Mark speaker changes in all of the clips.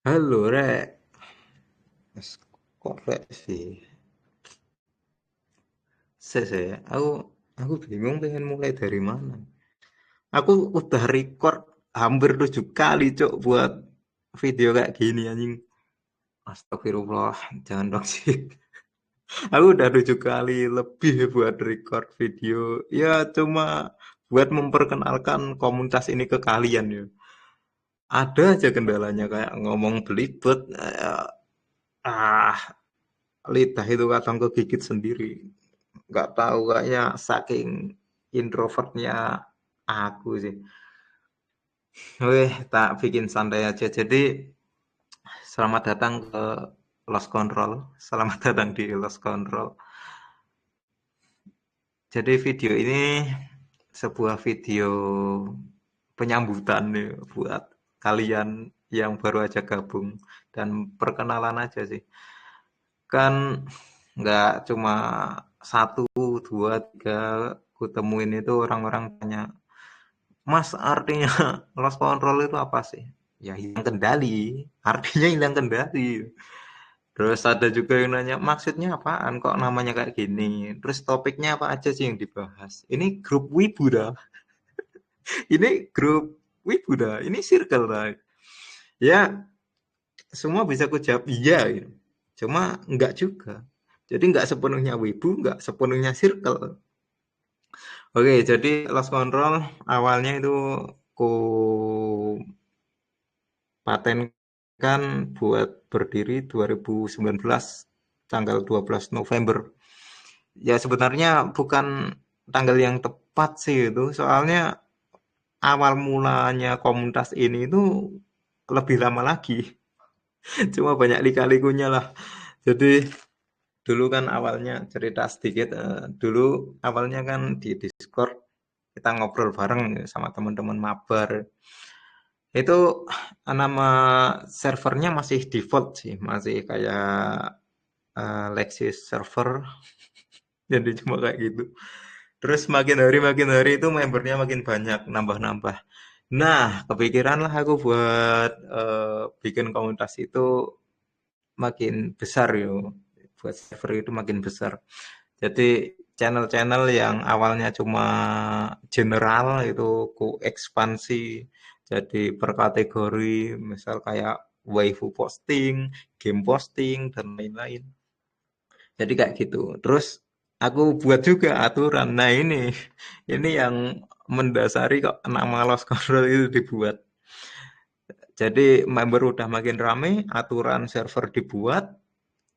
Speaker 1: Halo, Rek. Mas, kok Rek sih? Saya, aku bingung pengen mulai dari mana. Aku udah record hampir 7 kali, Cok, buat video kayak gini, anjing. Astagfirullah, jangan dong sih. Aku udah 7 kali lebih buat record video. Ya, cuma buat memperkenalkan komunitas ini ke kalian, ya. Ada aja kendalanya, kayak ngomong belibet. Ah, lidah itu kadang kegigit sendiri. Nggak tahu, kayaknya saking introvertnya aku sih. Weh, tak bikin santai aja. Jadi, selamat datang ke Lost Control. Selamat datang di Lost Control. Jadi video ini sebuah video penyambutan nih buat kalian yang baru aja gabung dan perkenalan aja sih. Kan nggak cuma satu, dua, tiga kutemuin itu orang-orang tanya, Mas, artinya lost control itu apa sih? Ya hilang kendali, artinya hilang kendali. Terus ada juga yang nanya, maksudnya apaan kok namanya kayak gini? Terus topiknya apa aja sih yang dibahas? Ini grup wibu dah, ini grup wibu dah, ini circle dah. Ya, semua bisa aku jawab iya gitu. Cuma enggak juga. Jadi enggak sepenuhnya wibu, enggak sepenuhnya circle. Oke, jadi Lost Control awalnya itu ku patenkan buat berdiri 2019 tanggal 12 November. Ya sebenarnya bukan tanggal yang tepat sih itu, soalnya awal mulanya komunitas ini itu lebih lama lagi. Cuma banyak lika-likunya lah. Jadi dulu kan awalnya cerita sedikit, dulu awalnya kan di Discord kita ngobrol bareng sama teman-teman mabar. Itu nama servernya masih default sih, masih kayak Lexis server, jadi cuma kayak gitu. Terus makin hari itu membernya makin banyak, nambah-nambah. Nah, kepikiran lah aku buat bikin komunitas itu makin besar yo, buat server itu makin besar. Jadi channel-channel yang awalnya cuma general itu ku ekspansi jadi per kategori, misal kayak waifu posting, game posting dan lain-lain. Jadi kayak gitu. Terus aku buat juga aturan. Nah ini yang mendasari kok nama Lost Control itu dibuat. Jadi member udah makin rame, aturan server dibuat,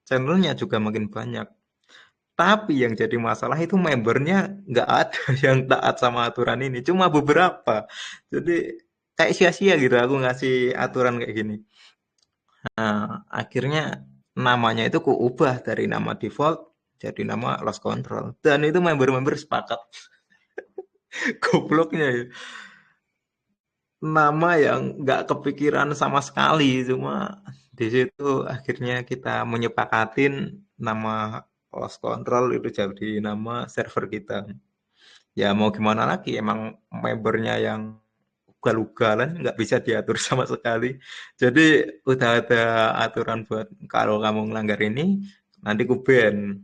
Speaker 1: channelnya juga makin banyak. Tapi yang jadi masalah itu membernya nggak ada yang taat sama aturan ini, cuma beberapa. Jadi kayak sia-sia gitu aku ngasih aturan kayak gini. Nah, akhirnya namanya itu ku ubah dari nama default jadi nama lost control. Dan itu member-member sepakat. Gobloknya ya. Nama yang nggak kepikiran sama sekali, cuma di situ akhirnya kita menyepakatin nama lost control itu jadi nama server kita. Ya mau gimana lagi, emang membernya yang ugal-ugalan, nggak bisa diatur sama sekali. Jadi udah ada aturan buat kalau kamu ngelanggar ini, nanti ku ban.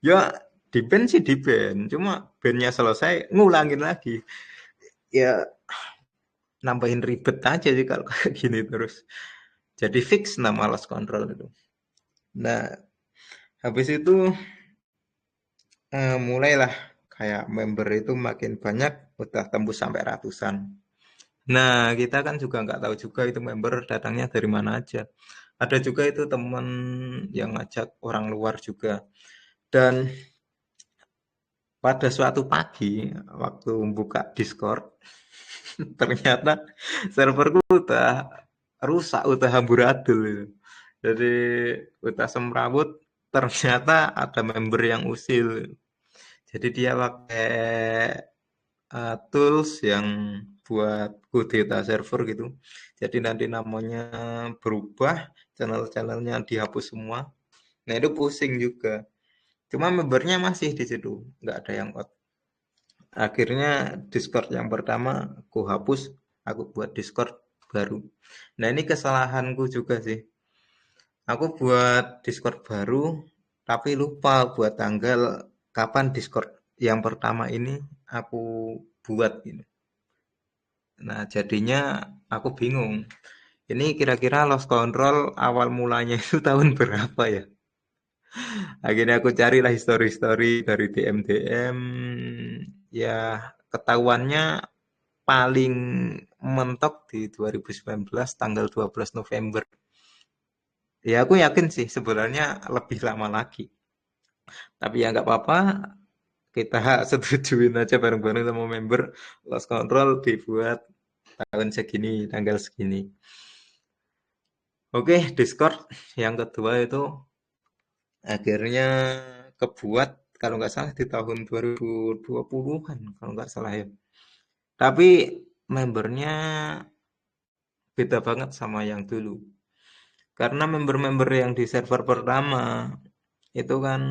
Speaker 1: Ya di ban sih di ban, cuma bannya selesai, ngulangin lagi. Ya nambahin ribet aja sih kalau kayak gini terus. Jadi fix nama lost control itu. Nah, habis itu mulailah kayak member itu makin banyak, udah tembus sampai ratusan. Nah, kita kan juga nggak tahu juga itu member datangnya dari mana aja. Ada juga itu temen yang ngajak orang luar juga. Dan pada suatu pagi, waktu buka Discord, ternyata serverku udah rusak, udah amburadul itu. Jadi udah semrawut, ternyata ada member yang usil. Jadi dia pakai tools yang buat kudeta server gitu. Jadi nanti namanya berubah, channel-channelnya dihapus semua. Nah itu pusing juga. Cuma membernya masih di situ, nggak ada yang out. Akhirnya Discord yang pertama aku hapus, aku buat Discord baru. Nah, ini kesalahanku juga sih. Aku buat Discord baru, tapi lupa buat tanggal kapan Discord yang pertama ini aku buat ini. Nah, jadinya aku bingung. Ini kira-kira Lost Control awal mulanya itu tahun berapa ya? Akhirnya aku carilah history-history dari DM-DM. Ya, ketahuannya paling mentok di 2019 tanggal 12 November. Ya, aku yakin sih sebenarnya lebih lama lagi. Tapi ya nggak apa-apa, kita setujuin aja bareng-bareng sama member. Lost Control dibuat tahun segini, tanggal segini. Oke, Discord yang kedua itu akhirnya kebuat kalau nggak salah di tahun 2020-an kalau nggak salah ya. Tapi membernya beda banget sama yang dulu. Karena member-member yang di server pertama itu kan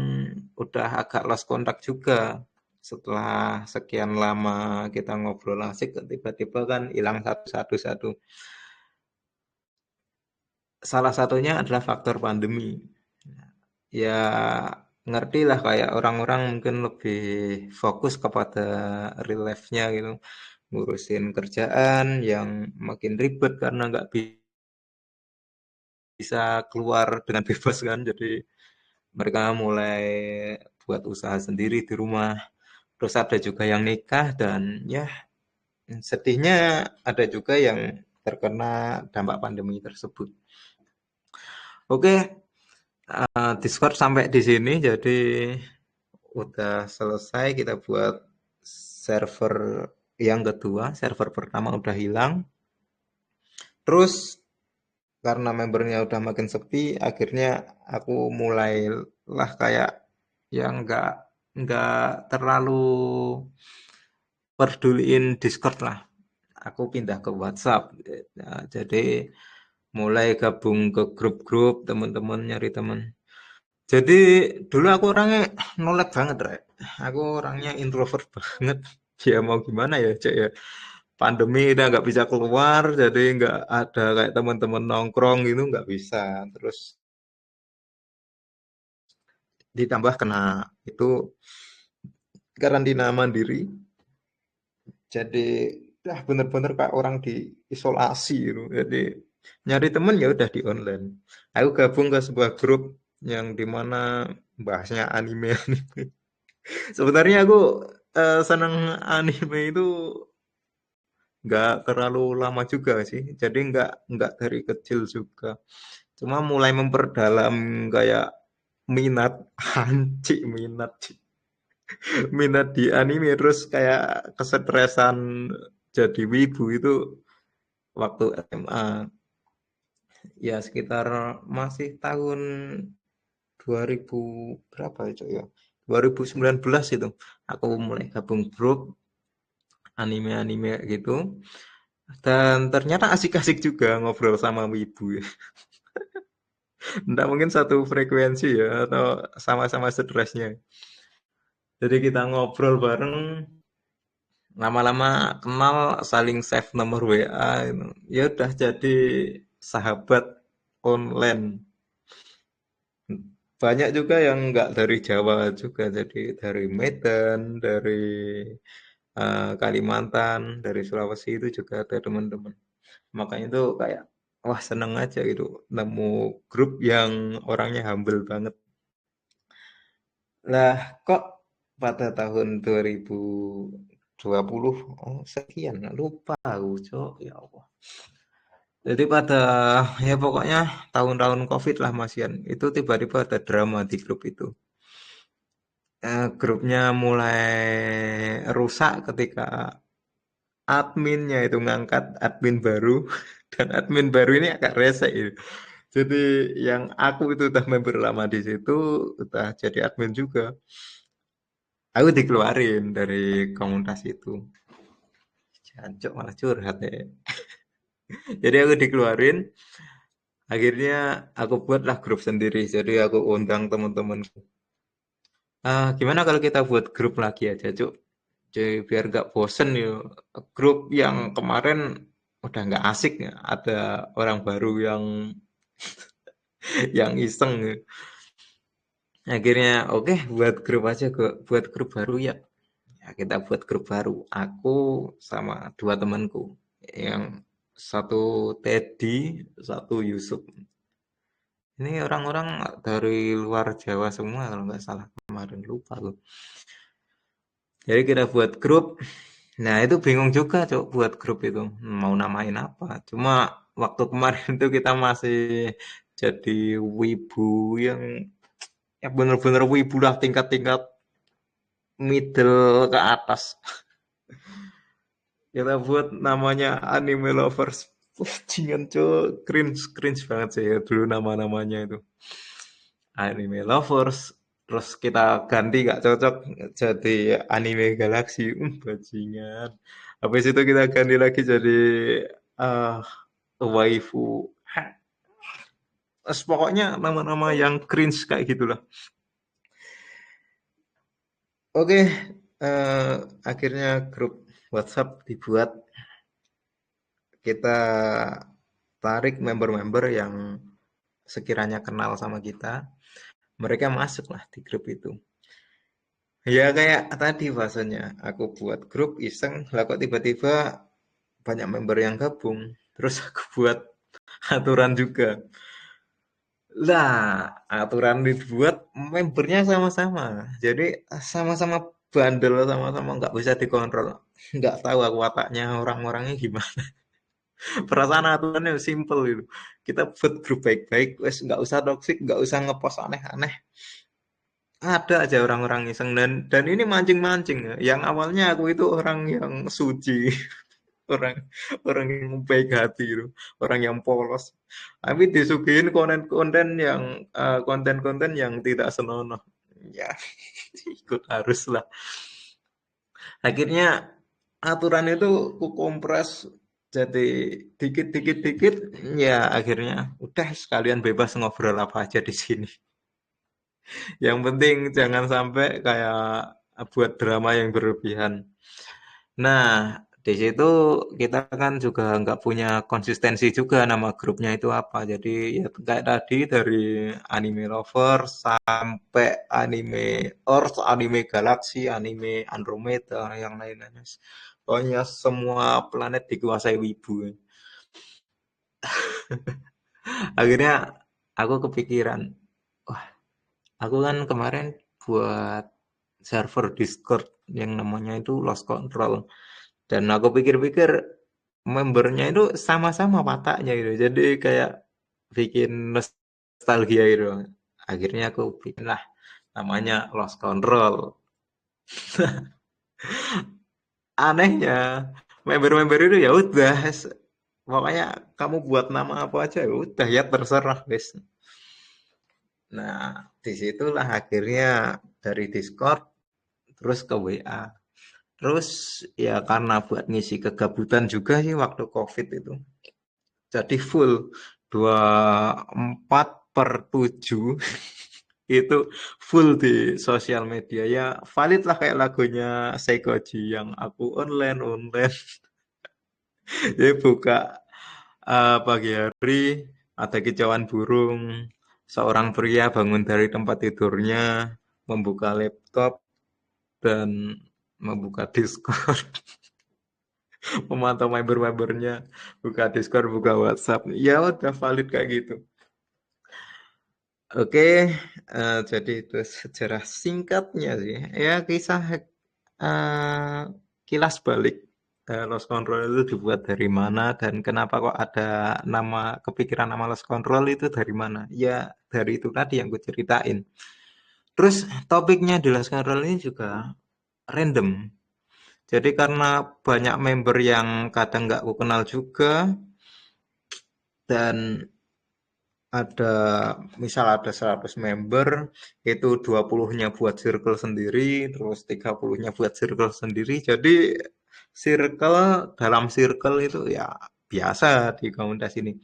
Speaker 1: udah agak lost kontak juga. Setelah sekian lama kita ngobrol asik, tiba-tiba kan hilang satu-satu satu. Salah satunya adalah faktor pandemi. Ya ngerti lah kayak orang-orang mungkin lebih fokus kepada real life-nya gitu. Ngurusin kerjaan yang makin ribet karena nggak bisa keluar dengan bebas kan. Jadi mereka mulai buat usaha sendiri di rumah. Terus ada juga yang nikah dan ya sedihnya ada juga yang terkena dampak pandemi tersebut. Oke, Discord sampai di sini jadi udah selesai kita buat server yang kedua, server pertama udah hilang. Terus karena membernya udah makin sepi, akhirnya aku mulailah kayak yang nggak terlalu peduliin Discord lah. Aku pindah ke WhatsApp. Nah, jadi mulai gabung ke grup-grup teman-teman nyari teman. Jadi dulu aku orangnya nolak banget, Rek. Aku orangnya introvert banget. Ya mau gimana ya, Cek ya. Pandemi udah nggak bisa keluar, jadi nggak ada kayak teman-teman nongkrong gitu nggak bisa. Terus ditambah kena itu karantina mandiri, jadi dah bener-bener kayak orang diisolasi gitu. Jadi nyari temen ya udah di online. Aku gabung ke sebuah grup yang dimana bahasnya anime. Sebenarnya aku seneng anime itu nggak terlalu lama juga sih. Jadi nggak dari kecil juga. Cuma mulai memperdalam kayak minat anci minat minat di anime terus kayak kesetresan jadi wibu itu waktu SMA ya sekitar masih tahun 2000 berapa ya Cok, ya 2019 itu aku mulai gabung grup anime-anime gitu dan ternyata asik-asik juga ngobrol sama wibu ya. Nggak mungkin satu frekuensi ya atau sama-sama stresnya. Jadi kita ngobrol bareng, lama-lama kenal, saling save nomor WA, gitu. Ya udah jadi sahabat online. Banyak juga yang nggak dari Jawa juga, jadi dari Medan, dari Kalimantan, dari Sulawesi itu juga ada teman-teman. Makanya itu kayak wah seneng aja gitu nemu grup yang orangnya humble banget. Lah kok pada tahun 2020 oh sekian lupa aku Cok ya Allah. Jadi pada ya pokoknya tahun-tahun Covid lah Mas Yan. Itu tiba-tiba ada drama di grup itu. Grupnya mulai rusak ketika adminnya itu ngangkat admin baru dan admin baru ini agak rese itu. Jadi yang aku itu udah member lama di situ, udah jadi admin juga. Aku dikeluarin dari komunitas itu. Jancuk malah curhat ya. Jadi aku dikeluarin, akhirnya aku buatlah grup sendiri. Jadi aku undang teman-temanku. Gimana kalau kita buat grup lagi aja, Cuk? Jadi biar gak bosen yuk. Grup yang kemarin udah nggak asik ya, ada orang baru yang yang iseng. Akhirnya oke buat grup aja kok, buat grup baru ya. Ya kita buat grup baru. Aku sama dua temanku, yang satu Teddy, satu Yusuf. Ini orang-orang dari luar Jawa semua kalau nggak salah, kemarin lupa loh. Jadi kita buat grup. Nah itu bingung juga cok buat grup itu mau namain apa. Cuma waktu kemarin itu kita masih jadi wibu yang ya bener-bener wibu lah, tingkat-tingkat middle ke atas. Kita buat namanya Anime Lovers. Jingan cok, cringe cringe banget sih ya dulu nama-namanya itu. Anime Lovers. Terus kita ganti gak cocok jadi Anime Galaxy. Bajingan. Habis itu kita ganti lagi jadi eh waifu. Pokoknya nama-nama yang cringe kayak gitulah. Oke, akhirnya grup WhatsApp dibuat. Kita tarik member-member yang sekiranya kenal sama kita. Mereka masuk lah di grup itu. Ya kayak tadi bahasanya, aku buat grup iseng, lah kok tiba-tiba banyak member yang gabung. Terus aku buat aturan juga. Lah, aturan dibuat membernya sama-sama. Jadi sama-sama bandel, sama-sama nggak bisa dikontrol. Nggak tahu aku wataknya orang-orangnya gimana. Perasaan aturannya simple itu. Kita buat grup baik-baik, wes nggak usah toksik, nggak usah ngepost aneh-aneh. Ada aja orang-orang iseng dan ini mancing-mancing ya. Yang awalnya aku itu orang yang suci, orang orang yang baik hati itu, orang yang polos. Tapi disuguhin konten-konten yang konten-konten yang tidak senonoh. Ya, ikut harus lah. Akhirnya aturan itu ku kompres jadi dikit-dikit-dikit, ya akhirnya udah sekalian bebas ngobrol apa aja di sini. Yang penting jangan sampai kayak buat drama yang berlebihan. Nah, di situ kita kan juga nggak punya konsistensi juga nama grupnya itu apa. Jadi ya kayak tadi dari anime lover sampai anime Earth, anime galaksi, anime Andromeda, yang lain-lainnya. Pokoknya semua planet dikuasai wibu. Akhirnya aku kepikiran, wah, aku kan kemarin buat server Discord yang namanya itu Lost Control. Dan aku pikir-pikir membernya itu sama-sama wataknya gitu. Jadi kayak bikin nostalgia gitu. Akhirnya aku bikin lah namanya Lost Control. Anehnya member-member itu ya udah pokoknya kamu buat nama apa aja ya udah ya terserah guys. Nah, disitulah akhirnya dari Discord terus ke WA. Terus ya karena buat ngisi kegabutan juga sih waktu COVID itu. Jadi full 24/7 itu full di sosial media. Ya valid lah kayak lagunya Seikoji yang aku online online. Jadi buka pagi hari ada kicauan burung. Seorang pria bangun dari tempat tidurnya, membuka laptop dan membuka Discord, memantau member-membernya, buka Discord, buka WhatsApp. Ya udah valid kayak gitu. Oke, jadi itu sejarah singkatnya sih. Ya kisah eh, kilas balik Lost Control itu dibuat dari mana dan kenapa kok ada nama kepikiran nama Lost Control itu dari mana? Ya dari itu tadi yang gue ceritain. Terus topiknya di Lost Control ini juga random. Jadi karena banyak member yang kadang nggak aku kenal juga dan ada misal ada 100 member itu 20-nya buat circle sendiri terus 30-nya buat circle sendiri jadi circle dalam circle itu ya biasa di komunitas ini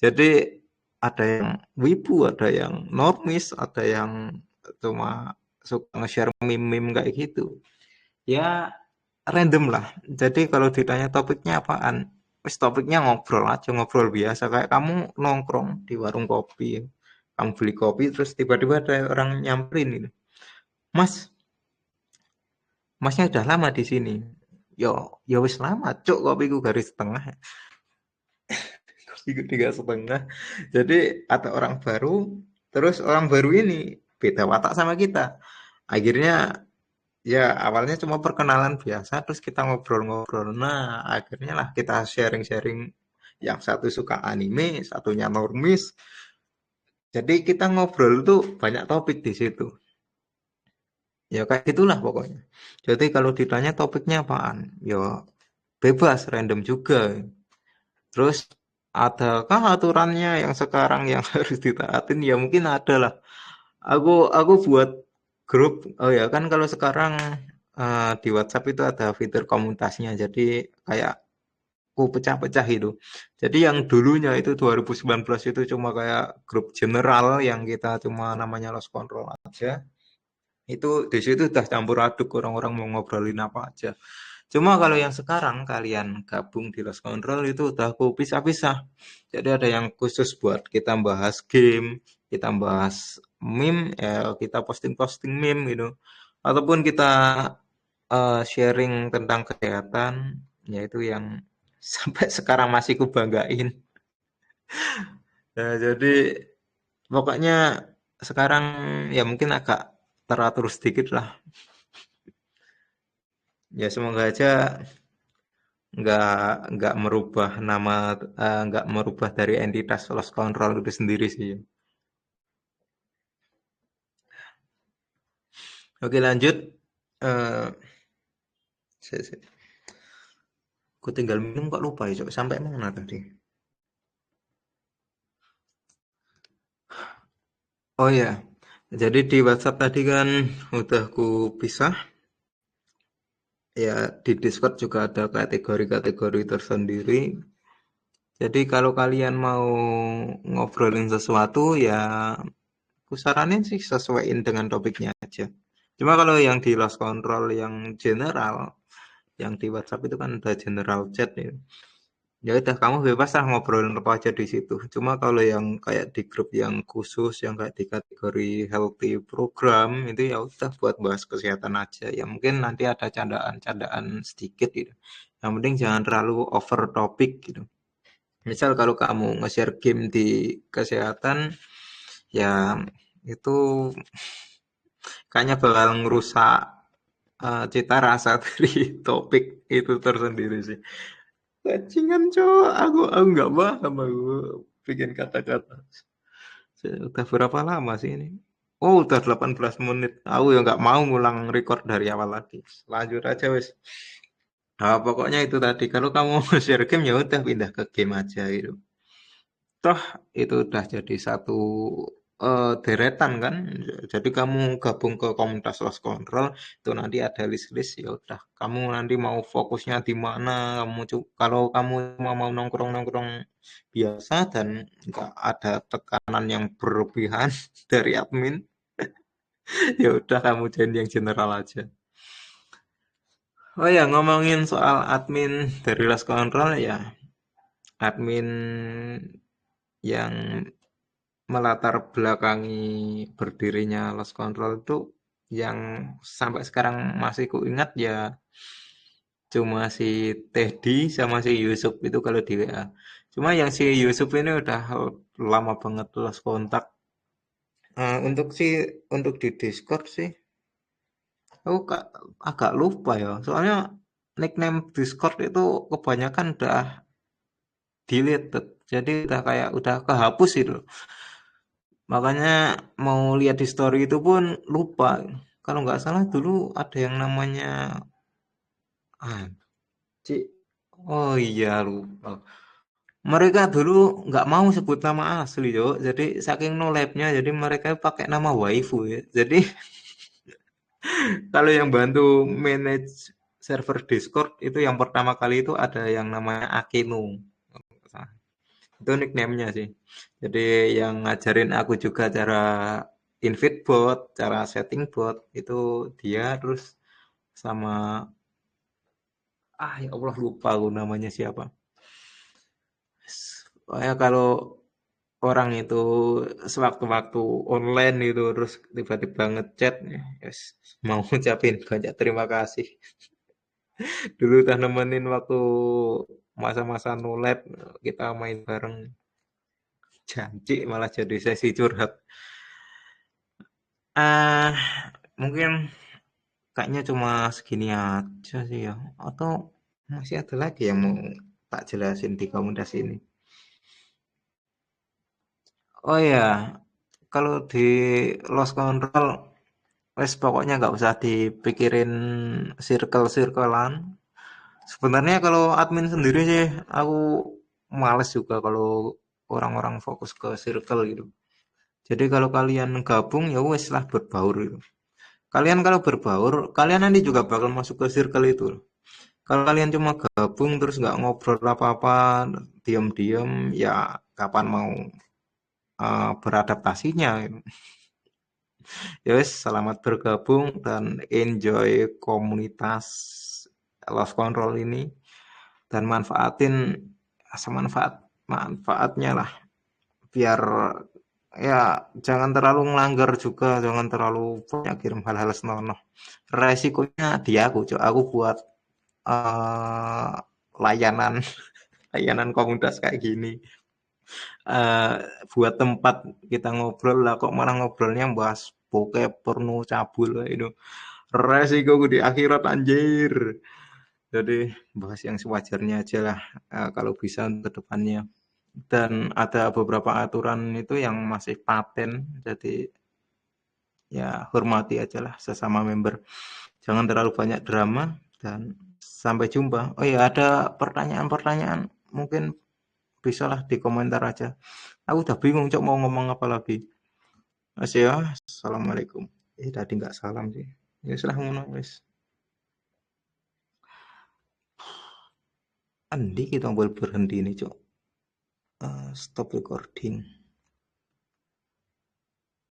Speaker 1: jadi ada yang wibu ada yang normis ada yang cuma suka nge-share meme-meme kayak gitu ya random lah jadi kalau ditanya topiknya apaan wis topiknya ngobrol aja, ngobrol biasa kayak kamu nongkrong di warung kopi. Kamu beli kopi terus tiba-tiba ada orang nyamperin gitu. Mas, masnya udah lama di sini. Yo, yo wis lama, cuk kopiku garis setengah. Kopiku 3,5. Jadi ada orang baru, terus orang baru ini beda watak sama kita. Akhirnya ya awalnya cuma perkenalan biasa, terus kita ngobrol-ngobrol. Nah, akhirnya lah kita sharing-sharing. Yang satu suka anime, satunya normis. Jadi kita ngobrol tuh banyak topik di situ. Ya kayak gitulah pokoknya. Jadi kalau ditanya topiknya apaan, ya bebas, random juga. Terus adakah aturannya yang sekarang yang harus ditaatin? Ya mungkin ada lah. Aku buat grup. Oh ya kan kalau sekarang di WhatsApp itu ada fitur komunitasnya. Jadi kayak aku pecah-pecah itu. Jadi yang dulunya itu 2019 itu cuma kayak grup general yang kita cuma namanya Lost Control aja. Itu di situ udah campur aduk orang-orang mau ngobrolin apa aja. Cuma kalau yang sekarang kalian gabung di Lost Control itu udah aku pisah-pisah. Jadi ada yang khusus buat kita bahas game, kita bahas meme, ya kita posting-posting meme gitu. Ataupun kita sharing tentang kesehatan, yaitu yang sampai sekarang masih kubanggain. Nah, jadi pokoknya sekarang ya mungkin agak teratur sedikit lah. Ya semoga aja nggak merubah nama, nggak merubah dari entitas Lost Control itu sendiri sih. Oke lanjut. Eh, aku tinggal minum kok lupa ya, Cok. Sampai mana tadi? Oh ya, jadi di WhatsApp tadi kan udah ku pisah. Ya di Discord juga ada kategori-kategori tersendiri. Jadi kalau kalian mau ngobrolin sesuatu ya aku saranin sih sesuaiin dengan topiknya aja. Cuma kalau yang di Lost Control yang general, yang di WhatsApp itu kan ada general chat ya. Ya udah kamu bebas lah ngobrolin apa aja di situ. Cuma kalau yang kayak di grup yang khusus, yang kayak di kategori healthy program itu ya udah buat bahas kesehatan aja. Ya mungkin nanti ada candaan-candaan sedikit gitu. Yang penting jangan terlalu over topik gitu. Misal kalau kamu nge-share game di kesehatan, ya itu kayaknya bakal ngerusak cita rasa dari topik itu tersendiri sih. Bajingan cowok, aku nggak paham aku bikin kata-kata. Udah berapa lama sih ini? Oh, udah 18 menit. Aku ya nggak mau ngulang record dari awal lagi. Lanjut aja wes. Nah, pokoknya itu tadi. Kalau kamu mau share game ya udah pindah ke game aja gitu. Toh itu udah jadi satu deretan kan. Jadi kamu gabung ke komunitas Lost Control itu nanti ada list-list ya udah. Kamu nanti mau fokusnya di mana? Kalau kamu mau nongkrong-nongkrong biasa dan nggak ada tekanan yang berlebihan dari admin, ya udah kamu jadi yang general aja. Oh ya ngomongin soal admin dari Lost Control ya, admin yang melatar belakangi berdirinya Lost Control itu yang sampai sekarang masih kuingat ya cuma si Teddy sama si Yusuf itu kalau di WA. Cuma yang si Yusuf ini udah lama banget lost kontak. Untuk di Discord sih aku agak lupa ya. Soalnya nickname Discord itu kebanyakan udah deleted. Jadi udah kayak udah kehapus itu. Makanya mau lihat di story itu pun lupa. Kalau nggak salah dulu ada yang namanya ah, Cik. Oh iya lupa. Mereka dulu nggak mau sebut nama asli, yo. Jadi saking no labnya, jadi mereka pakai nama waifu ya. Jadi kalau yang bantu manage server Discord itu yang pertama kali itu ada yang namanya Akinu. Itu nickname-nya sih. Jadi yang ngajarin aku juga cara invite bot, cara setting bot itu dia terus sama ya Allah lupa aku namanya siapa. Pokoknya kalau orang itu sewaktu-waktu online itu terus tiba-tiba ngechat, ya yes, mau ngucapin banyak terima kasih. Dulu udah nemenin waktu masa-masa nolep kita main bareng. Janji malah jadi sesi curhat. Ah, mungkin kayaknya cuma segini aja sih ya. Atau masih ada lagi yang mau tak jelasin di komunitas ini? Oh ya, kalau di lost control, wes pokoknya nggak usah dipikirin circle-circlean. Sebenarnya kalau admin sendiri sih, aku males juga kalau orang-orang fokus ke circle gitu. Jadi kalau kalian gabung ya wes lah berbaur gitu. Kalian kalau berbaur, kalian nanti juga bakal masuk ke circle itu. Kalau kalian cuma gabung terus nggak ngobrol apa-apa, diam-diam, ya kapan mau beradaptasinya gitu. Ya wes, selamat bergabung dan enjoy komunitas Love Control ini dan manfaatin semanfaat manfaatnya lah biar ya jangan terlalu ngelanggar juga, jangan terlalu banyak kirim hal-hal senonoh. Resikonya di aku, Cok. Aku buat eh, layanan layanan komunitas kayak gini. eh Buat tempat kita ngobrol lah kok malah ngobrolnya bahas bokep, porno, cabul itu. Resiko di akhirat anjir. Jadi bahas yang sewajarnya aja lah kalau bisa untuk depannya. Dan ada beberapa aturan itu yang masih paten, jadi ya hormati aja lah sesama member. Jangan terlalu banyak drama dan sampai jumpa. Oh ya, ada pertanyaan-pertanyaan mungkin bisalah di komentar aja. Aku udah bingung cok mau ngomong apa lagi. Mas ya, assalamualaikum. Tadi nggak salam sih. Ya sudah ngono wis. Andi kita boleh berhenti nih cok. Stop recording.